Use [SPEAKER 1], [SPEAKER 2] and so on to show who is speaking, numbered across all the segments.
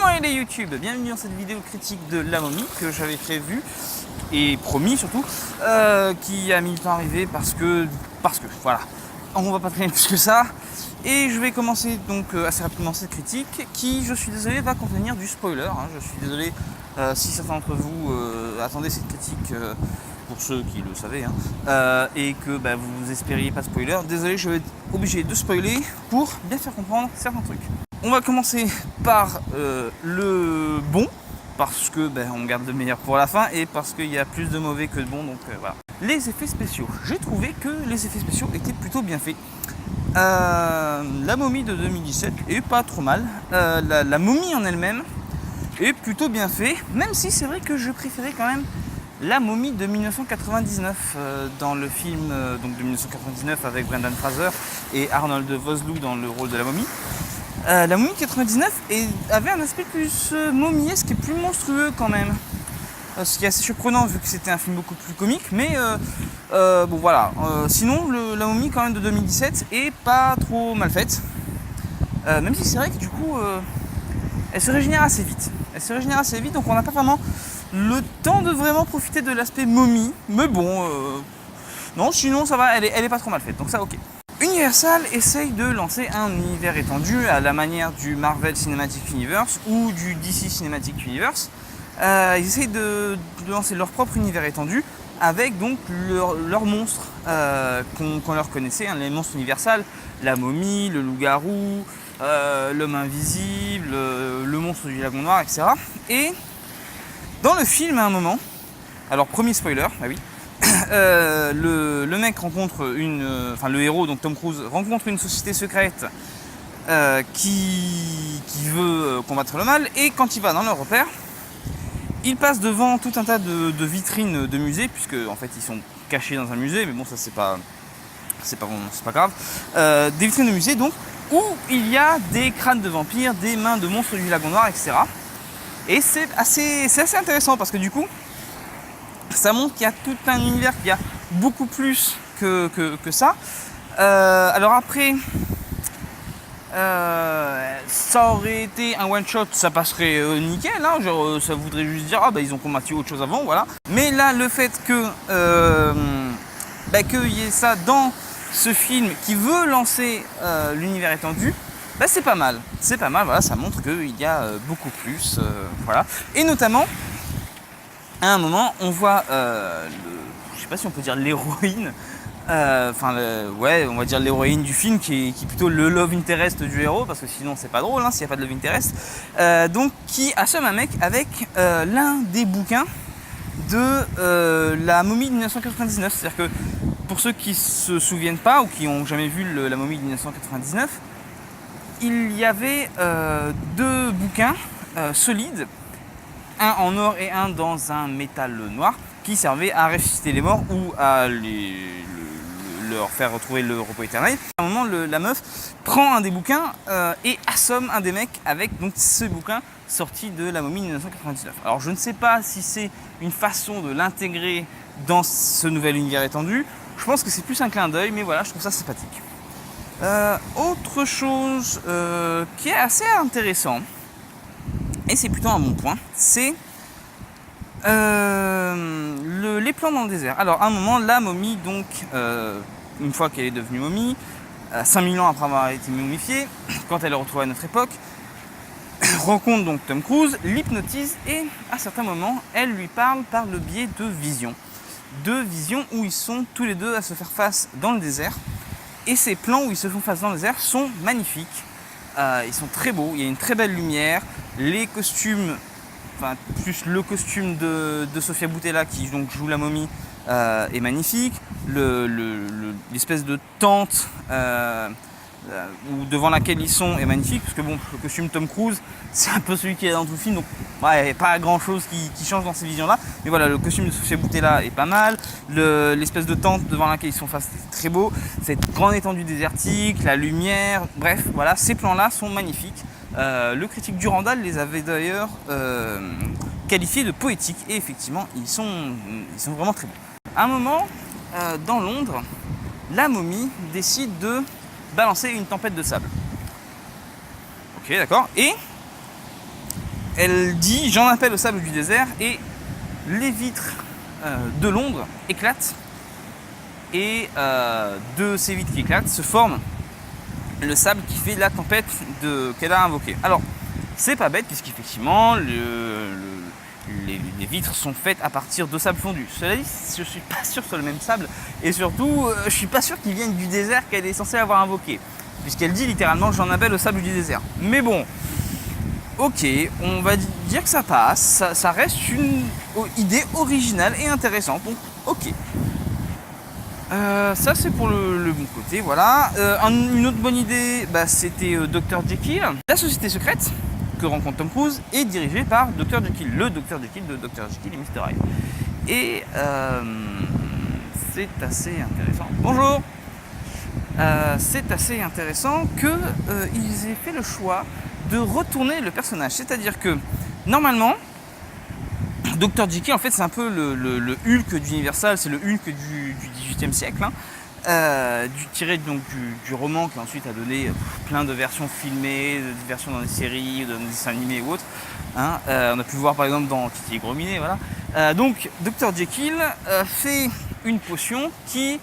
[SPEAKER 1] Comment il est YouTube? Bienvenue dans cette vidéo critique de La Momie que j'avais prévue et promis surtout, qui a mis le temps à arriver parce que voilà, on va pas traîner plus que ça. Et je vais commencer donc assez rapidement cette critique qui, je suis désolé, va contenir du spoiler. Je suis désolé si certains d'entre vous attendaient cette critique, pour ceux qui le savaient, et que vous espériez pas de spoiler. Désolé, je vais être obligé de spoiler pour bien faire comprendre certains trucs. On va commencer par le bon, parce que on garde le meilleur pour la fin et parce qu'il y a plus de mauvais que de bon, donc voilà. Les effets spéciaux. J'ai trouvé que les effets spéciaux étaient plutôt bien faits. La momie de 2017 est pas trop mal. La momie en elle-même est plutôt bien faite, même si c'est vrai que je préférais quand même la momie de 1999 dans le film donc de 1999 avec Brendan Fraser et Arnold Vosloo dans le rôle de la momie. La momie de 99 avait un aspect plus momiesque et plus monstrueux quand même. Ce qui est assez surprenant vu que c'était un film beaucoup plus comique, mais bon voilà. Sinon, la momie quand même de 2017 est pas trop mal faite. Même si c'est vrai que du coup, elle se régénère assez vite. Donc on n'a pas vraiment le temps de vraiment profiter de l'aspect momie. Mais bon, non, sinon ça va, elle est pas trop mal faite, donc ça ok. Universal essaye de lancer un univers étendu à la manière du Marvel Cinematic Universe ou du DC Cinematic Universe. Ils essayent de lancer leur propre univers étendu avec donc leurs monstres qu'on leur connaissait, les monstres universels, la momie, le loup-garou, l'homme invisible, le monstre du lagon noir, etc. Et dans le film à un moment, alors premier spoiler, bah oui, le mec rencontre le héros, donc Tom Cruise, rencontre une société secrète qui veut combattre le mal, et quand il va dans leur repère, il passe devant tout un tas de vitrines de musées, puisque en fait ils sont cachés dans un musée, mais bon ça c'est pas grave. Des vitrines de musées donc où il y a des crânes de vampires, des mains de monstres du lagon noir, etc. Et c'est assez intéressant parce que du coup ça montre qu'il y a tout un univers, qu'il y a beaucoup plus que ça. Alors après, ça aurait été un one shot, ça passerait nickel, genre ça voudrait juste dire ils ont combattu autre chose avant, voilà. Mais là le fait que qu'il y ait ça dans ce film qui veut lancer l'univers étendu, c'est pas mal, voilà, ça montre qu'il y a beaucoup plus, voilà. Et notamment à un moment on voit je sais pas si on peut dire l'héroïne, on va dire l'héroïne du film qui est plutôt le love interest du héros, parce que sinon c'est pas drôle s'il n'y a pas de love interest, donc qui assomme un mec avec l'un des bouquins de la momie de 1999. C'est-à-dire que pour ceux qui se souviennent pas ou qui ont jamais vu la momie de 1999, il y avait deux bouquins solides, un en or et un dans un métal noir, qui servaient à ressusciter les morts ou à leur faire retrouver le repos éternel. À un moment, la meuf prend un des bouquins et assomme un des mecs avec donc ce bouquin sorti de la momie de 1999. Alors je ne sais pas si c'est une façon de l'intégrer dans ce nouvel univers étendu. Je pense que c'est plus un clin d'œil, mais voilà, je trouve ça sympathique. Autre chose qui est assez intéressant, et c'est plutôt un bon point, c'est les plans dans le désert. Alors à un moment, la momie, donc une fois qu'elle est devenue momie, 5000 ans après avoir été momifiée, quand elle est retrouvée à notre époque, rencontre donc Tom Cruise, l'hypnotise et à certains moments, elle lui parle par le biais de visions. Où ils sont tous les deux à se faire face dans le désert. Et ces plans où ils se font face dans le désert sont magnifiques. Ils sont très beaux, il y a une très belle lumière, les costumes, plus le costume de Sofia Boutella qui donc joue la momie est magnifique. L'espèce de tente devant laquelle ils sont est magnifique, parce que bon, le costume Tom Cruise c'est un peu celui qui est dans tout le film, donc il n'y a pas grand chose qui change dans ces visions là, mais voilà, le costume de Sofia Boutella est pas mal, l'espèce de tente devant laquelle ils sont face est très beau, cette grande étendue désertique, la lumière, bref voilà, ces plans là sont magnifiques. Le critique Durandal les avait d'ailleurs qualifiés de poétiques, et effectivement ils sont vraiment très beaux. À un moment, dans Londres, la momie décide de balancer une tempête de sable. Ok, d'accord. Et elle dit j'en appelle au sable du désert et les vitres de Londres éclatent et de ces vitres qui éclatent se forme le sable qui fait la tempête qu'elle a invoquée. Alors c'est pas bête puisqu'effectivement les vitres sont faites à partir de sable fondu. Cela dit, je suis pas sûr que ce soit le même sable et surtout je suis pas sûr qu'il vienne du désert qu'elle est censée avoir invoqué puisqu'elle dit littéralement j'en appelle au sable du désert. Mais bon, ok, on va dire que ça passe, ça reste une idée originale et intéressante, donc ok. Ça c'est pour le bon côté, voilà. Une autre bonne idée, c'était Dr Jekyll. La société secrète que rencontre Tom Cruise est dirigée par Dr Jekyll, le Dr Jekyll de Dr Jekyll et Mr Hyde. Et c'est assez intéressant. Bonjour. C'est assez intéressant qu'ils aient fait le choix de retourner le personnage. C'est-à-dire que, normalement, Dr Jekyll, en fait, c'est un peu le Hulk d'Universal, c'est le Hulk du XVIIIe siècle, tiré donc du roman qui ensuite a donné plein de versions filmées, de versions dans des séries, dans des dessins animés ou autres. On a pu voir par exemple dans Titi et Gros Minet, voilà. Donc, Dr Jekyll fait une potion qui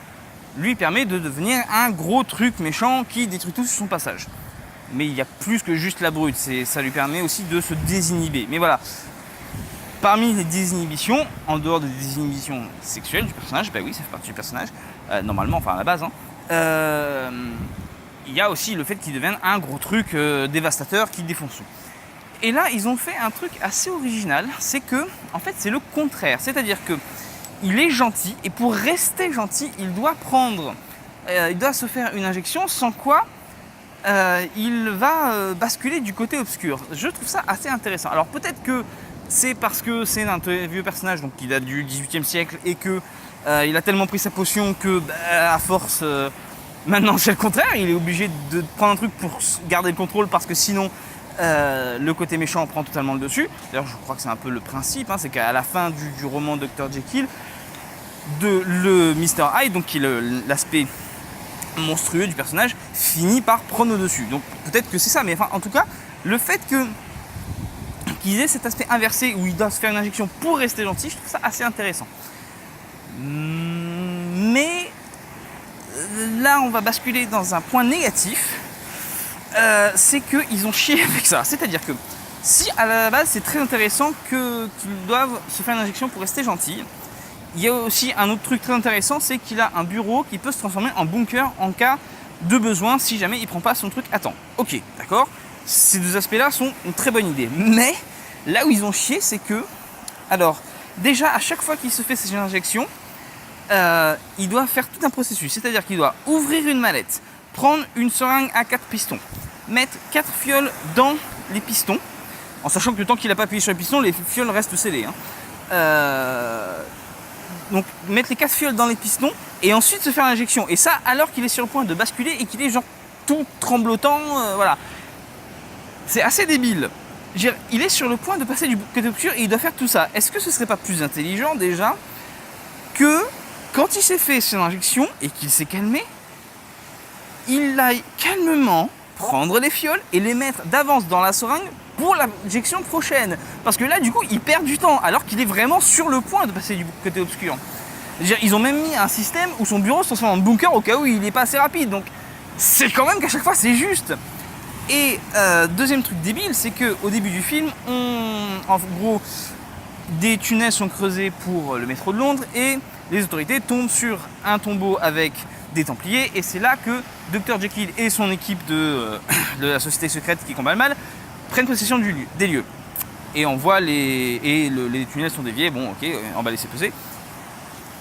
[SPEAKER 1] lui permet de devenir un gros truc méchant qui détruit tout sur son passage. Mais il y a plus que juste la brute, ça lui permet aussi de se désinhiber. Mais voilà, parmi les désinhibitions, en dehors des désinhibitions sexuelles du personnage, oui, ça fait partie du personnage, normalement, enfin à la base, il y a aussi le fait qu'il devienne un gros truc dévastateur qui défonce tout. Et là, ils ont fait un truc assez original, c'est que, en fait, c'est le contraire. C'est-à-dire que il est gentil, et pour rester gentil, il doit se faire une injection, sans quoi il va basculer du côté obscur. Je trouve ça assez intéressant. Alors peut-être que c'est parce que c'est un vieux personnage donc qui date du XVIIIe siècle et que il a tellement pris sa potion que à force maintenant c'est le contraire, il est obligé de prendre un truc pour garder le contrôle parce que sinon le côté méchant prend totalement le dessus. D'ailleurs je crois que c'est un peu le principe, c'est qu'à la fin du roman Dr Jekyll, le Mr Hyde, donc qui est l'aspect monstrueux du personnage, finit par prendre le dessus. Donc peut-être que c'est ça, mais enfin en tout cas le fait qu'ils aient cet aspect inversé où il doit se faire une injection pour rester gentil, je trouve ça assez intéressant. Mais là on va basculer dans un point négatif, c'est qu'ils ont chié avec ça. C'est-à-dire que si à la base c'est très intéressant qu'ils doivent se faire une injection pour rester gentil, il y a aussi un autre truc très intéressant, c'est qu'il a un bureau qui peut se transformer en bunker en cas de besoin si jamais il prend pas son truc à temps. Ok, d'accord. Ces deux aspects-là sont une très bonne idée. Mais là où ils ont chié, c'est que, alors, déjà à chaque fois qu'il se fait ces injections, il doit faire tout un processus. C'est-à-dire qu'il doit ouvrir une mallette, prendre une seringue à 4 pistons, mettre 4 fioles dans les pistons, en sachant que le temps qu'il n'a pas appuyé sur les pistons, les fioles restent scellées. Donc mettre les 4 fioles dans les pistons et ensuite se faire l'injection. Et ça alors qu'il est sur le point de basculer et qu'il est genre tout tremblotant, voilà. C'est assez débile. Il est sur le point de passer du côté obscur et il doit faire tout ça. Est-ce que ce serait pas plus intelligent déjà que quand il s'est fait son injection et qu'il s'est calmé, il aille calmement prendre les fioles et les mettre d'avance dans la seringue pour l'injection prochaine. Parce que là, du coup, il perd du temps, alors qu'il est vraiment sur le point de passer du côté obscur. Ils ont même mis un système où son bureau se transforme en bunker au cas où il n'est pas assez rapide. Donc, c'est quand même qu'à chaque fois, c'est juste. Et deuxième truc débile, c'est qu'au début du film, en gros, des tunnels sont creusés pour le métro de Londres et les autorités tombent sur un tombeau avec des Templiers. Et c'est là que Dr Jekyll et son équipe de la société secrète qui combat le mal prennent possession des lieux. Et on voit les tunnels sont déviés, bon ok, emballé c'est pesé.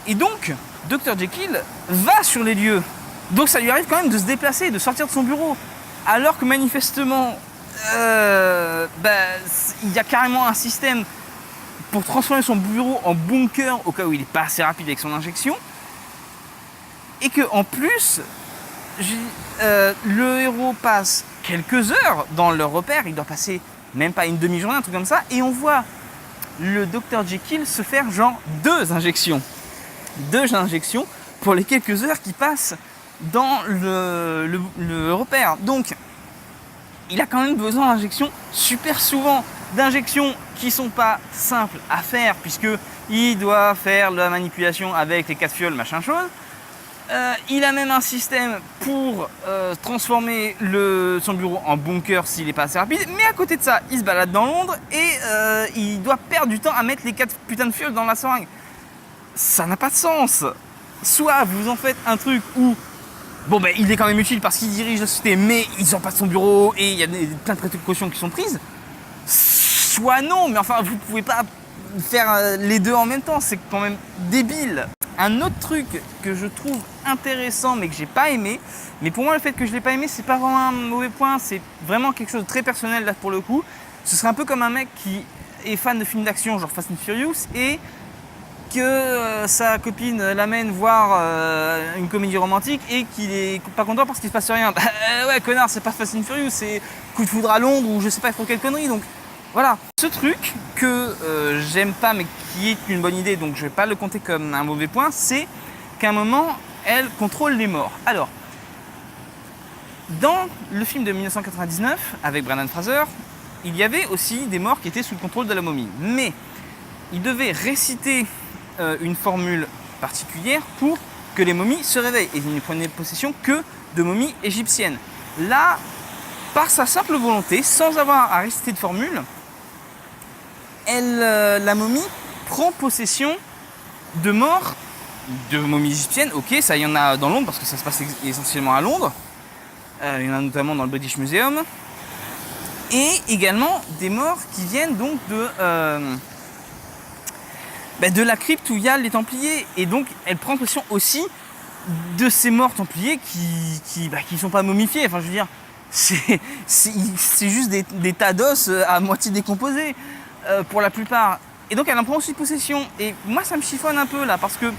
[SPEAKER 1] Et donc, Dr Jekyll va sur les lieux. Donc ça lui arrive quand même de se déplacer, de sortir de son bureau. Alors que manifestement, il y a carrément un système pour transformer son bureau en bunker au cas où il n'est pas assez rapide avec son injection. Et que en plus, le héros passe quelques heures dans leur repère, il doit passer même pas une demi-journée, un truc comme ça, et on voit le Dr Jekyll se faire genre 2 injections pour les quelques heures qui passent dans le repère. Donc il a quand même besoin d'injections super souvent. d'injections qui sont pas simples à faire, puisqu'il doit faire la manipulation avec les 4 fioles, machin chose. Il a même un système pour transformer son bureau en bunker s'il n'est pas assez rapide. Mais à côté de ça, il se balade dans Londres et il doit perdre du temps à mettre les 4 putains de fioles dans la seringue. Ça n'a pas de sens. Soit vous en faites un truc où, bon ben il est quand même utile parce qu'il dirige la société, mais il sort pas de son bureau et il y a plein de précautions qui sont prises. Soit non, mais enfin vous pouvez pas faire les deux en même temps, c'est quand même débile. Un autre truc que je trouve intéressant mais que j'ai pas aimé, mais pour moi le fait que je l'ai pas aimé c'est pas vraiment un mauvais point, c'est vraiment quelque chose de très personnel là pour le coup. Ce serait un peu comme un mec qui est fan de films d'action genre Fast and Furious et que sa copine l'amène voir une comédie romantique et qu'il est pas content parce qu'il se passe rien. Ouais connard, c'est pas Fast and Furious, c'est coup de foudre à Londres ou je sais pas trop quelle connerie. Donc voilà, ce truc que j'aime pas mais qui est une bonne idée, donc je vais pas le compter comme un mauvais point, c'est qu'à un moment elle contrôle les morts. Alors dans le film de 1999 avec Brendan Fraser, il y avait aussi des morts qui étaient sous le contrôle de la momie, mais il devait réciter une formule particulière pour que les momies se réveillent. Et il ne prenait possession que de momies égyptiennes. Là, par sa simple volonté, sans avoir à réciter de formule, la momie prend possession de morts de momies égyptiennes. Ok, ça il y en a dans Londres parce que ça se passe essentiellement à Londres. Il y en a notamment dans le British Museum. Et également des morts qui viennent donc de la crypte où il y a les Templiers. Et donc elle prend possession aussi de ces morts Templiers qui sont pas momifiés. Enfin je veux dire, c'est juste des tas d'os à moitié décomposés pour la plupart. Et donc elle en prend aussi possession. Et moi ça me chiffonne un peu là parce que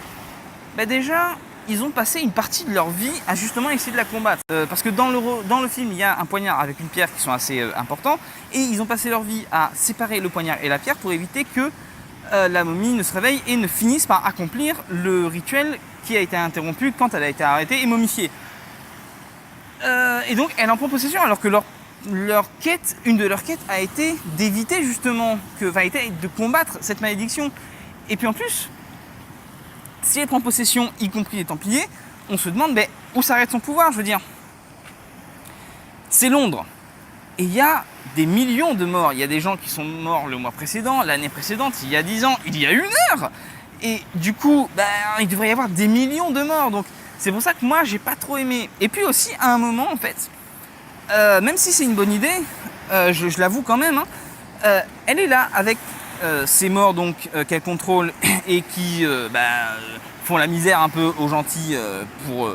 [SPEAKER 1] déjà ils ont passé une partie de leur vie à justement essayer de la combattre. Parce que dans le film il y a un poignard avec une pierre qui sont assez importants. Et ils ont passé leur vie à séparer le poignard et la pierre pour éviter que la momie ne se réveille et ne finisse par accomplir le rituel qui a été interrompu quand elle a été arrêtée et momifiée. Et donc elle en prend possession alors que une de leurs quêtes a été d'éviter justement, de combattre cette malédiction. Et puis en plus, si elle prend possession, y compris les Templiers, on se demande où s'arrête son pouvoir, je veux dire. C'est Londres. Et il y a des millions de morts. Il y a des gens qui sont morts le mois précédent, l'année précédente, il y a 10 ans, il y a 1 heure. Et du coup, il devrait y avoir des millions de morts. Donc c'est pour ça que moi, j'ai pas trop aimé. Et puis aussi, à un moment, en fait, même si c'est une bonne idée, je l'avoue quand même, elle est là avec ces morts donc qu'elle contrôle et qui font la misère un peu aux gentils pour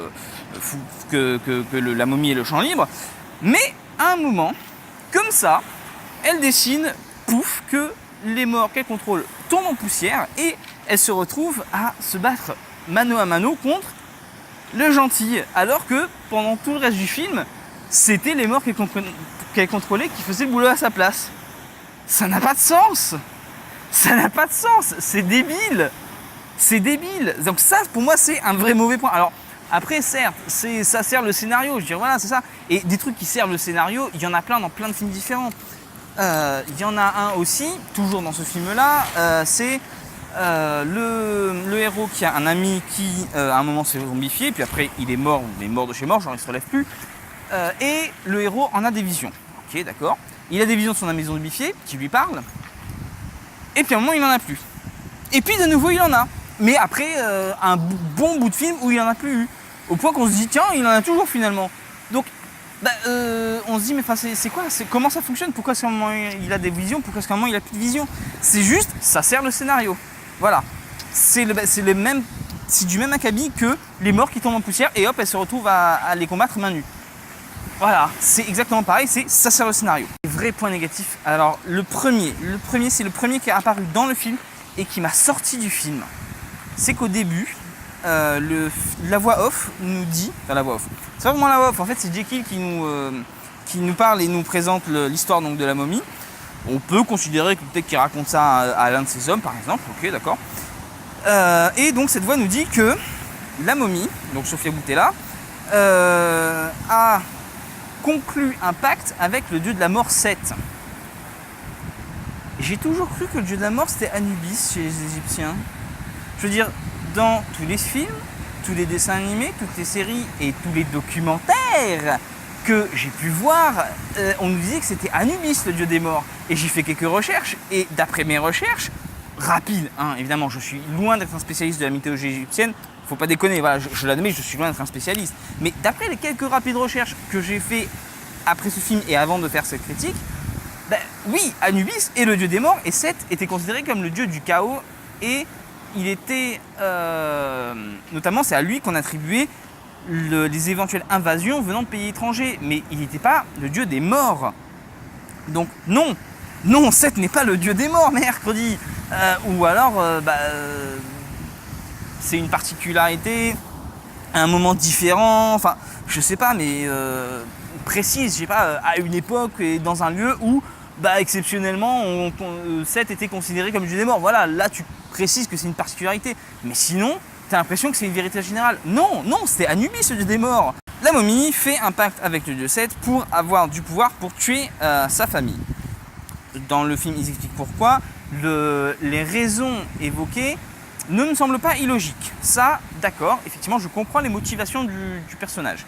[SPEAKER 1] que la momie ait le champ libre. Mais à un moment, comme ça, elle décide, pouf, que les morts qu'elle contrôle tombent en poussière et elle se retrouve à se battre mano à mano contre le gentil. Alors que pendant tout le reste du film, c'était les morts qu'elle contrôlait qui faisaient le boulot à sa place. Ça n'a pas de sens. Ça n'a pas de sens. C'est débile. C'est débile. Donc ça, pour moi, c'est un vrai mauvais point. Alors, après, certes, ça sert le scénario. Je veux dire, voilà, c'est ça. Et des trucs qui servent le scénario, il y en a plein dans plein de films différents. Il y en a un aussi, toujours dans ce film-là, c'est le héros qui a un ami qui, à un moment, s'est zombifié, puis après, il est mort de chez mort, genre il se relève plus. Et le héros en a des visions. Ok, d'accord. Il a des visions de son ami zombifié qui lui parle. Et puis à un moment, il n'en a plus. Et puis de nouveau, il en a. Mais après un bon bout de film où il n'en a plus eu. Au point qu'on se dit, tiens, il en a toujours finalement. Donc, on se dit, mais c'est quoi, comment ça fonctionne? Pourquoi est-ce qu'à un moment il a des visions? Pourquoi est-ce qu'à un moment il a plus de visions? C'est juste, ça sert le scénario. Voilà. C'est du même acabit que les morts qui tombent en poussière et hop, elles se retrouvent à les combattre main nue. Voilà, c'est exactement pareil, ça sert le scénario. Vrai point négatif, alors le premier, c'est le premier qui est apparu dans le film et qui m'a sorti du film. C'est qu'au début, la voix off nous dit, enfin la voix off, c'est pas vraiment la voix off, en fait c'est Jekyll qui nous parle et nous présente l'histoire donc de la momie. On peut considérer que peut-être qu'il raconte ça à l'un de ses hommes par exemple, ok d'accord. Et donc cette voix nous dit que la momie, donc Sofia Boutella, a conclut un pacte avec le dieu de la mort Seth. j'ai toujours cru que le dieu de la mort c'était Anubis chez les Égyptiens. Je veux dire, dans tous les films, tous les dessins animés, toutes les séries et tous les documentaires que j'ai pu voir, on nous disait que c'était Anubis le dieu des morts. Et j'ai fait quelques recherches, et d'après mes recherches, rapides, hein, évidemment, je suis loin d'être un spécialiste de la mythologie égyptienne, faut pas déconner, voilà, je l'admets, je suis loin d'être un spécialiste. Mais d'après les quelques rapides recherches que j'ai fait après ce film et avant de faire cette critique, ben, oui, Anubis est le dieu des morts, et Seth était considéré comme le dieu du chaos, et il était, notamment c'est à lui qu'on attribuait les éventuelles invasions venant de pays étrangers, mais il n'était pas le dieu des morts. Donc non, Seth n'est pas le dieu des morts, mercredi. Ou alors, c'est une particularité, un moment différent, enfin, je sais pas, mais précise, je sais pas, à une époque et dans un lieu où, exceptionnellement, Seth était considéré comme le dieu des morts. Voilà, là tu précises que c'est une particularité, mais sinon, t'as l'impression que c'est une vérité générale. Non, c'était Anubis le dieu des morts. La momie fait un pacte avec le dieu Seth pour avoir du pouvoir pour tuer sa famille. Dans le film, ils expliquent pourquoi. Les raisons évoquées ne me semblent pas illogiques. Ça, d'accord, effectivement, je comprends les motivations du personnage.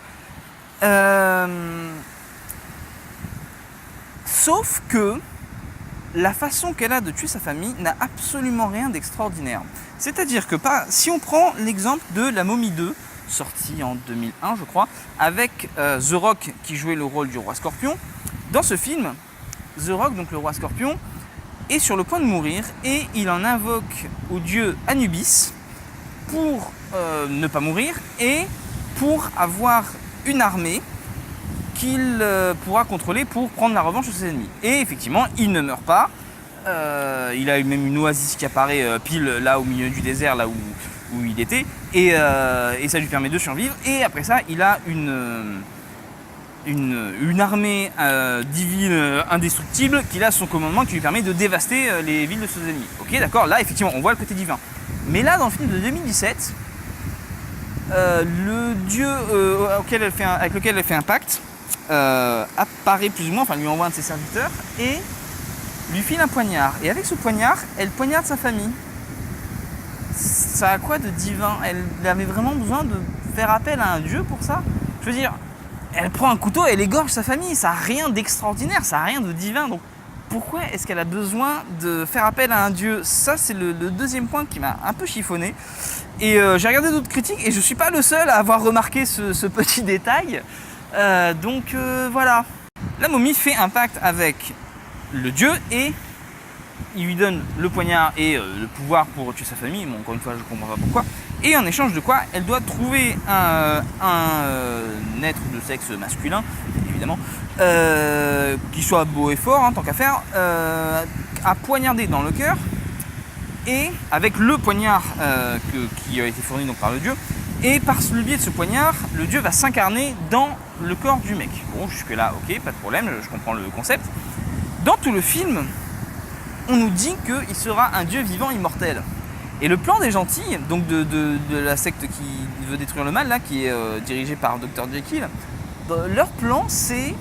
[SPEAKER 1] Sauf que la façon qu'elle a de tuer sa famille n'a absolument rien d'extraordinaire. C'est-à-dire que si on prend l'exemple de La Momie 2, sorti en 2001 je crois, avec The Rock qui jouait le rôle du roi Scorpion, dans ce film, The Rock, donc le roi Scorpion, est sur le point de mourir et il en invoque au dieu Anubis pour ne pas mourir et pour avoir une armée qu'il pourra contrôler pour prendre la revanche sur ses ennemis. Et effectivement, il ne meurt pas. Il a même une oasis qui apparaît pile là au milieu du désert, là où il était, et ça lui permet de survivre. Et après ça, il a une armée divine indestructible qu'il a à son commandement qui lui permet de dévaster les villes de ses ennemis. Ok, d'accord, là effectivement on voit le côté divin. Mais là, dans le film de 2017, le dieu avec lequel elle fait un pacte apparaît plus ou moins, enfin lui envoie un de ses serviteurs et lui file un poignard. Et avec ce poignard, elle poignarde sa famille. Ça a quoi de divin? Elle avait vraiment besoin de faire appel à un dieu pour ça? Je veux dire, elle prend un couteau et elle égorge sa famille. Ça n'a rien d'extraordinaire, ça n'a rien de divin. Donc pourquoi est-ce qu'elle a besoin de faire appel à un dieu? Ça, c'est le deuxième point qui m'a un peu chiffonné. Et j'ai regardé d'autres critiques et je ne suis pas le seul à avoir remarqué ce petit détail. Donc voilà. La momie fait un pacte avec le dieu et il lui donne le poignard et le pouvoir pour tuer sa famille. Bon, encore une fois, je ne comprends pas pourquoi. Et en échange de quoi, elle doit trouver un être de sexe masculin, évidemment, qui soit beau et fort, hein, tant qu'à faire, à poignarder dans le cœur. Et avec le poignard qui a été fourni donc, par le dieu, et par le biais de ce poignard, le dieu va s'incarner dans le corps du mec. Bon, jusque-là, ok, pas de problème, je comprends le concept. Dans tout le film, on nous dit qu'il sera un dieu vivant immortel. Et le plan des gentils, donc de la secte qui veut détruire le mal, là, qui est dirigée par Dr Jekyll, leur plan, c'est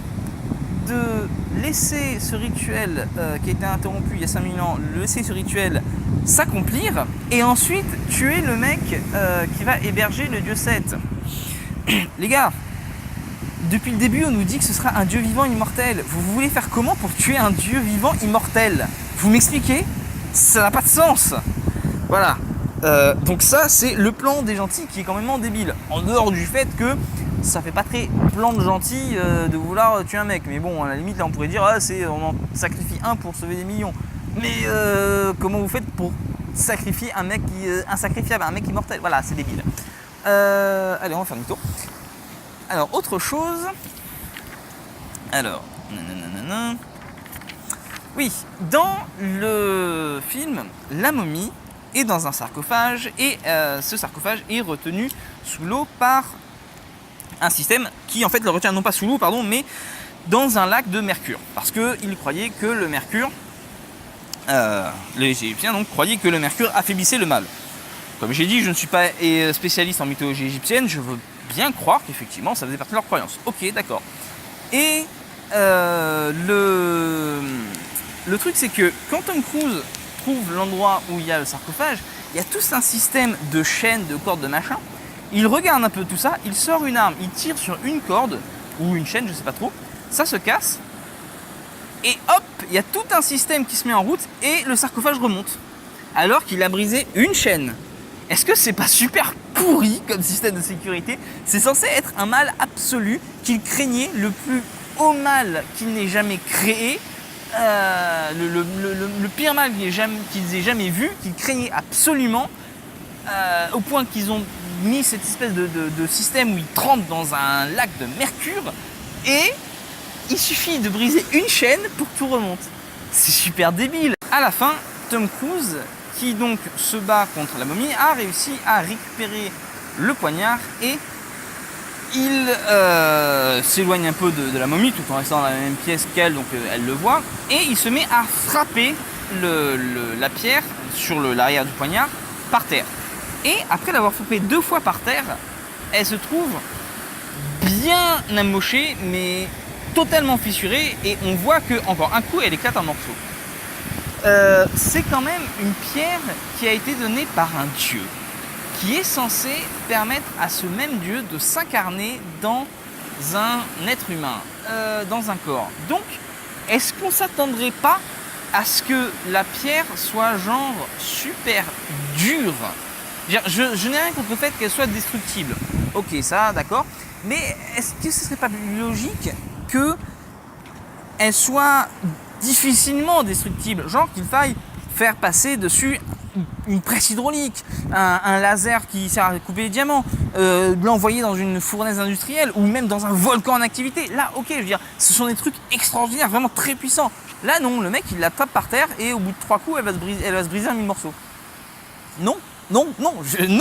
[SPEAKER 1] de laisser ce rituel qui a été interrompu il y a 5000 ans, laisser ce rituel s'accomplir, et ensuite tuer le mec qui va héberger le dieu Seth. Les gars, depuis le début, on nous dit que ce sera un dieu vivant immortel. Vous voulez faire comment pour tuer un dieu vivant immortel? Vous m'expliquez? Ça n'a pas de sens. Voilà. Donc ça, c'est le plan des gentils qui est quand même débile. En dehors du fait que ça fait pas très plan de gentil de vouloir tuer un mec. Mais bon, à la limite, là, on pourrait dire on en sacrifie un pour sauver des millions. Mais comment vous faites pour sacrifier un mec insacrifiable, un mec immortel? Voilà, c'est débile. Allez, on va faire une tour. Alors, autre chose. Alors, oui, dans le film, la momie est dans un sarcophage et ce sarcophage est retenu sous l'eau par un système qui en fait le retient non pas sous l'eau, pardon, mais dans un lac de mercure. Parce qu'ils croyaient que le mercure, les Égyptiens donc croyaient que le mercure affaiblissait le mal. Comme j'ai dit, je ne suis pas spécialiste en mythologie égyptienne, je veux bien croire qu'effectivement ça faisait partie de leur croyance. Ok, d'accord. Et le truc c'est que quand Tom Cruise trouve l'endroit où il y a le sarcophage, il y a tout un système de chaînes, de cordes, de machin. Il regarde un peu tout ça, il sort une arme, il tire sur une corde ou une chaîne, je sais pas trop, ça se casse et hop, il y a tout un système qui se met en route et le sarcophage remonte alors qu'il a brisé une chaîne. Est-ce que c'est pas super pourri comme système de sécurité? C'est censé être un mal absolu qu'il craignait, le plus haut mal qu'il n'ait jamais créé, le pire mal qu'ils aient jamais vu, qu'ils craignaient absolument, au point qu'ils ont mis cette espèce de système où ils trempent dans un lac de mercure et il suffit de briser une chaîne pour que tout remonte. C'est super débile. À la fin, Tom Cruise, qui donc se bat contre la momie, a réussi à récupérer le poignard et il s'éloigne un peu de la momie tout en restant dans la même pièce qu'elle, donc elle le voit, et il se met à frapper la pierre sur l'arrière du poignard par terre. Et après l'avoir frappé 2 fois par terre, elle se trouve bien amochée, mais totalement fissurée, et on voit que encore un coup, elle éclate en morceaux. C'est quand même une pierre qui a été donnée par un dieu, qui est censé permettre à ce même dieu de s'incarner dans un être humain, dans un corps. Donc, est-ce qu'on s'attendrait pas à ce que la pierre soit genre super dure? Je n'ai rien contre le fait qu'elle soit destructible. Ok, ça, d'accord. Mais est-ce que ce serait pas plus logique qu'elle soit difficilement destructible? Genre qu'il faille faire passer dessus une presse hydraulique, un laser qui sert à couper les diamants, l'envoyer dans une fournaise industrielle ou même dans un volcan en activité. Là, ok, je veux dire, ce sont des trucs extraordinaires, vraiment très puissants. Là, non, le mec, il la tape par terre et au bout de 3 coups, elle va se briser en 1000 morceaux. Non, non,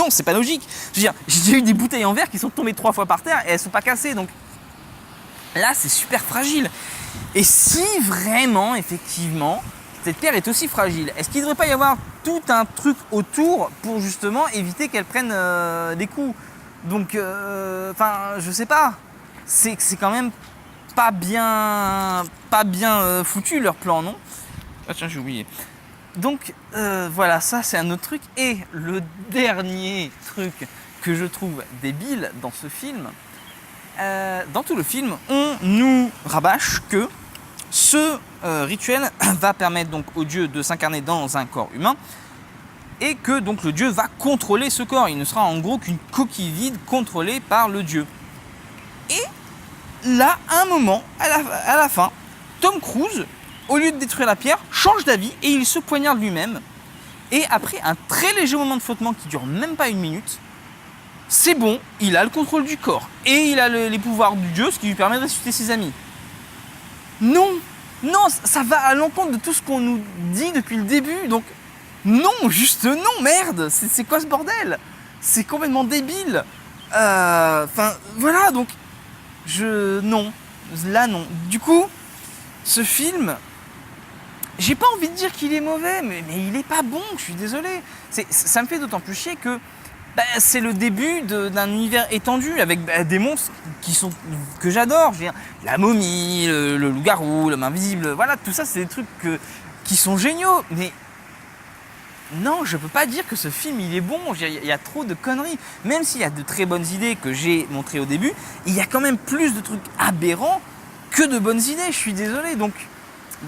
[SPEAKER 1] c'est pas logique. Je veux dire, j'ai eu des bouteilles en verre qui sont tombées 3 fois par terre et elles sont pas cassées, donc là, c'est super fragile. Et si vraiment, effectivement, cette pierre est aussi fragile, est-ce qu'il ne devrait pas y avoir tout un truc autour pour justement éviter qu'elle prenne des coups? Donc, je sais pas. C'est quand même pas bien foutu leur plan, non? Ah tiens, j'ai oublié. Donc, voilà, ça c'est un autre truc. Et le dernier truc que je trouve débile dans ce film, dans tout le film, on nous rabâche que ce rituel va permettre donc au dieu de s'incarner dans un corps humain et que donc le dieu va contrôler ce corps. Il ne sera en gros qu'une coquille vide contrôlée par le dieu. Et là, à un moment, à la fin, Tom Cruise, au lieu de détruire la pierre, change d'avis et il se poignarde lui-même. Et après un très léger moment de flottement qui dure même pas 1 minute, c'est bon, il a le contrôle du corps et il a les pouvoirs du dieu, ce qui lui permet de ressusciter ses amis. Non, ça va à l'encontre de tout ce qu'on nous dit depuis le début, donc non, juste non, merde, c'est quoi ce bordel? C'est complètement débile. Voilà, donc non, là non. Du coup, ce film, j'ai pas envie de dire qu'il est mauvais, mais il est pas bon, je suis désolé. Ça me fait d'autant plus chier que c'est le début d'un univers étendu avec des monstres que j'adore. Je veux dire, la momie, le loup-garou, l'homme invisible, voilà, tout ça c'est des trucs qui sont géniaux. Mais non, je peux pas dire que ce film il est bon. Il y a trop de conneries. Même s'il y a de très bonnes idées que j'ai montrées au début, il y a quand même plus de trucs aberrants que de bonnes idées. Je suis désolé. Donc,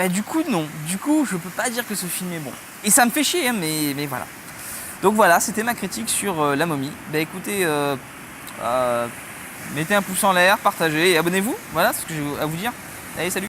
[SPEAKER 1] du coup non. Du coup, je peux pas dire que ce film est bon. Et ça me fait chier, hein, mais voilà. Donc voilà, c'était ma critique sur La Momie. Écoutez, mettez un pouce en l'air, partagez et abonnez-vous. Voilà ce que j'ai à vous dire. Allez, salut!